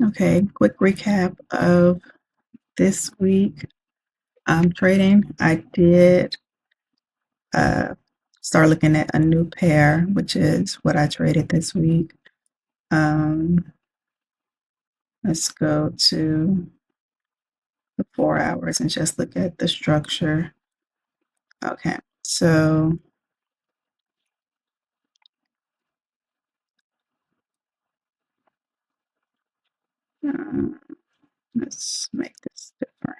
Okay, quick recap of this week trading. I did uh, start looking at a new pair, which is what I traded this week. Let's go to the 4 hours and just look at the structure. Okay, so uh, let's make this different.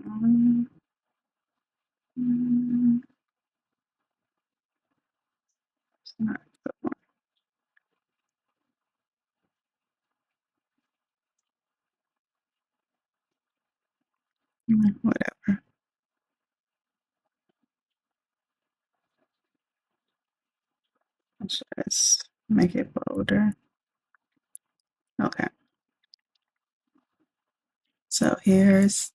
Um, it's not the one. Whatever. Let's just make it bolder. Okay. So here's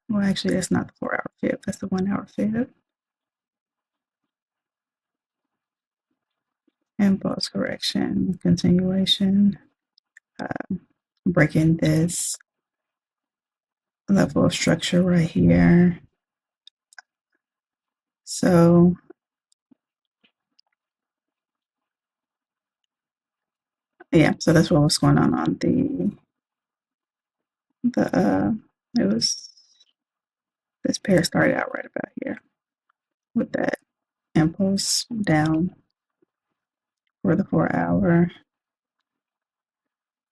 well, actually, that's not the 4 hour fib, that's the 1 hour fib. Impulse correction, continuation, breaking this level of structure right here. So, yeah, so that's what was going on it was, this pair started out right about here with that impulse down for the 4 hour,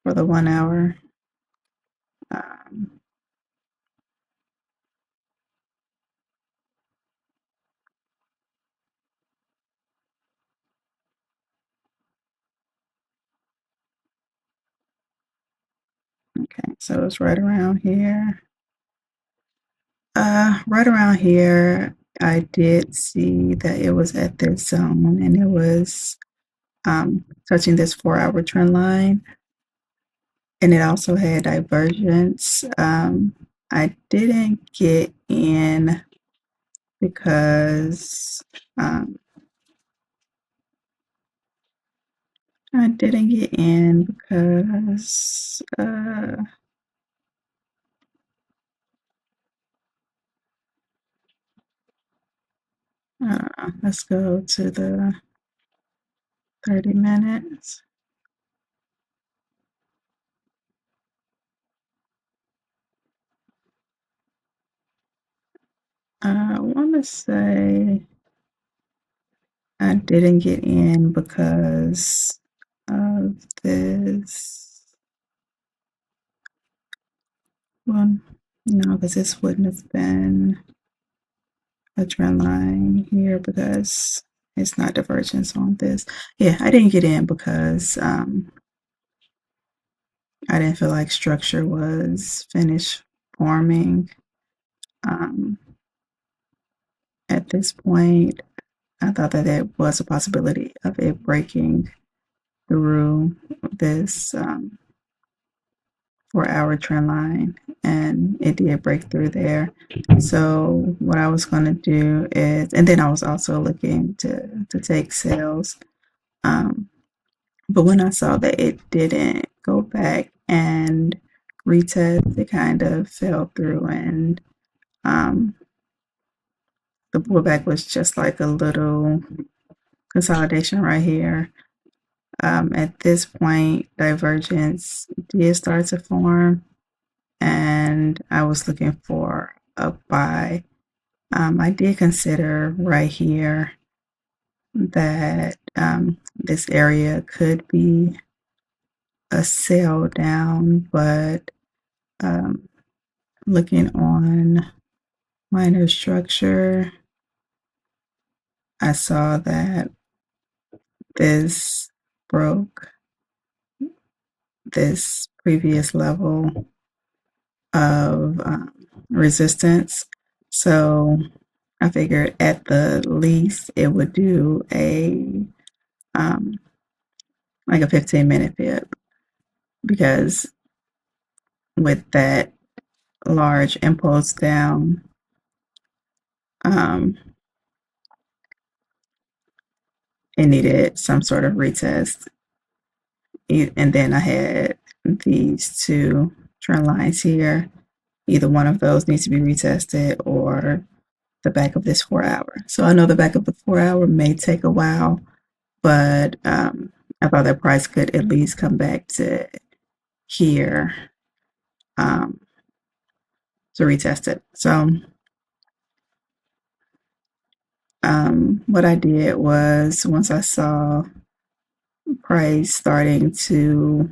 for the 1 hour. Um, okay, so it's right around here. Right around here, I did see that it was at this zone and it was touching this 4 hour trend line. And it also had divergence. I didn't get in because I didn't get in because let's go to the 30 minutes. I want to say I didn't get in because of this one. No, because this wouldn't have been a trend line here because it's not divergence on this. Yeah, I didn't get in because I didn't feel like structure was finished forming um, at this point. I thought that there was a possibility of it breaking through this 4 hour trend line, and it did break through there. So what I was going to do is, and then I was also looking to take sales. Um, but when I saw that it didn't go back and retest, it kind of fell through, and um, the pullback was just like a little consolidation right here. At this point, divergence did start to form, and I was looking for a buy. I did consider right here that this area could be a sell down, but um, looking on minor structure, I saw that this broke this previous level of resistance. So I figured at the least it would do um, like a 15-minute fib because with that large impulse down. It needed some sort of retest. And then I had these two trend lines here. Either one of those needs to be retested or the back of this 4 hour. So I know the back of the 4 hour may take a while, but I thought that price could at least come back to here to retest it. So what I did was once I saw price starting to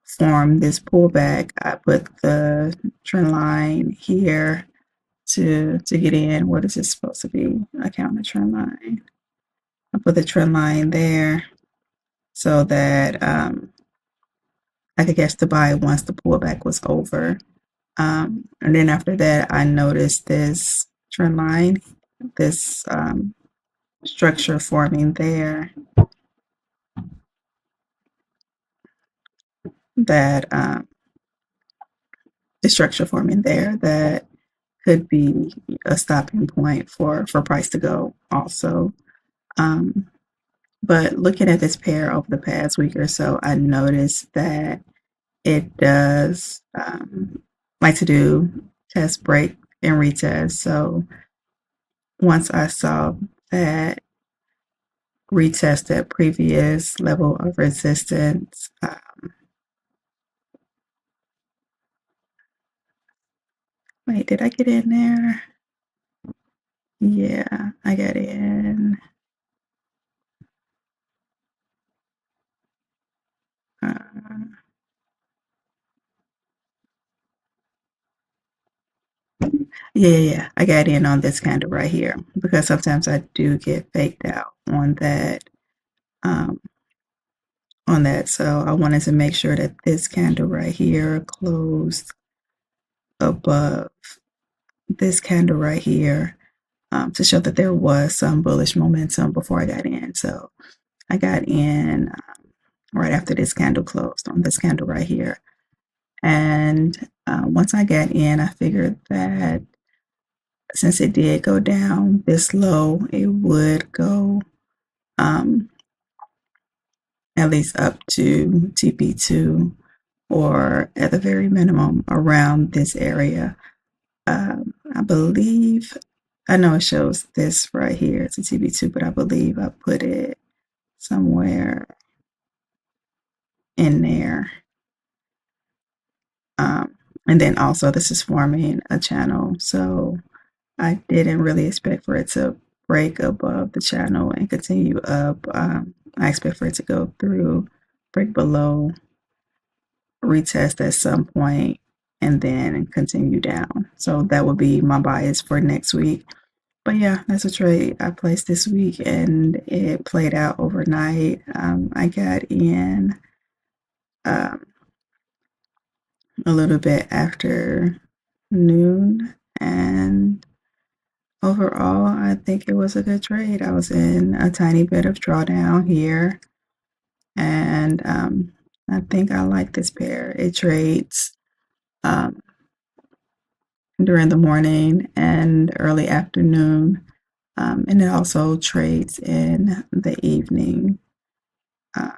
form this pullback, I put the trend line here to get in. What is this supposed to be? I count the trend line. I put the trend line there so that I could catch the buy once the pullback was over. And then after that, I noticed this trend line, this structure forming there that the structure forming there that could be a stopping point for price to go also. But looking at this pair over the past week or so, I noticed that it does like to do test, break, and retest. So once I saw that retest that previous level of resistance, wait, did I get in there? Yeah, I got in. Uh, yeah, I got in on this candle right here because sometimes I do get faked out um, on that. So I wanted to make sure that this candle right here closed above this candle right here to show that there was some bullish momentum before I got in. So I got in right after this candle closed on this candle right here. And once I got in, I figured that since it did go down this low, it would go at least up to TP2 or at the very minimum around this area. I believe, I know it shows this right here. It's a TP2, but I believe I put it somewhere in there. And then also this is forming a channel. So I didn't really expect for it to break above the channel and continue up. I expect for it to go through, break below, retest at some point, and then continue down. So that would be my bias for next week. But yeah, that's a trade I placed this week and it played out overnight. I got in um, a little bit after noon, and overall, I think it was a good trade. I was in a tiny bit of drawdown here, and I think I like this pair. It trades during the morning and early afternoon, and it also trades in the evening. Uh,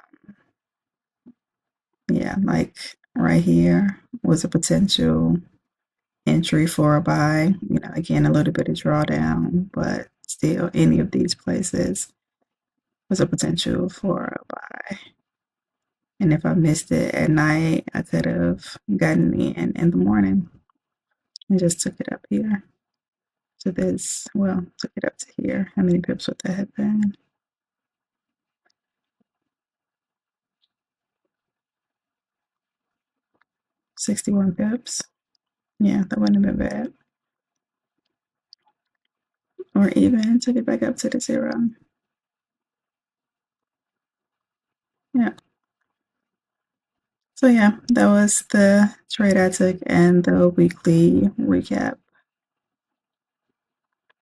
yeah, like right here was a potential entry for a buy. You know, again, a little bit of drawdown, but still, any of these places was a potential for a buy. And if I missed it at night, I could have gotten in the morning and just took it up here to this. Well, took it up to here. How many pips would that have been? 61 pips. Yeah, that wouldn't have been bad. Or even took it back up to the 0. Yeah. So yeah, that was the trade I took and the weekly recap.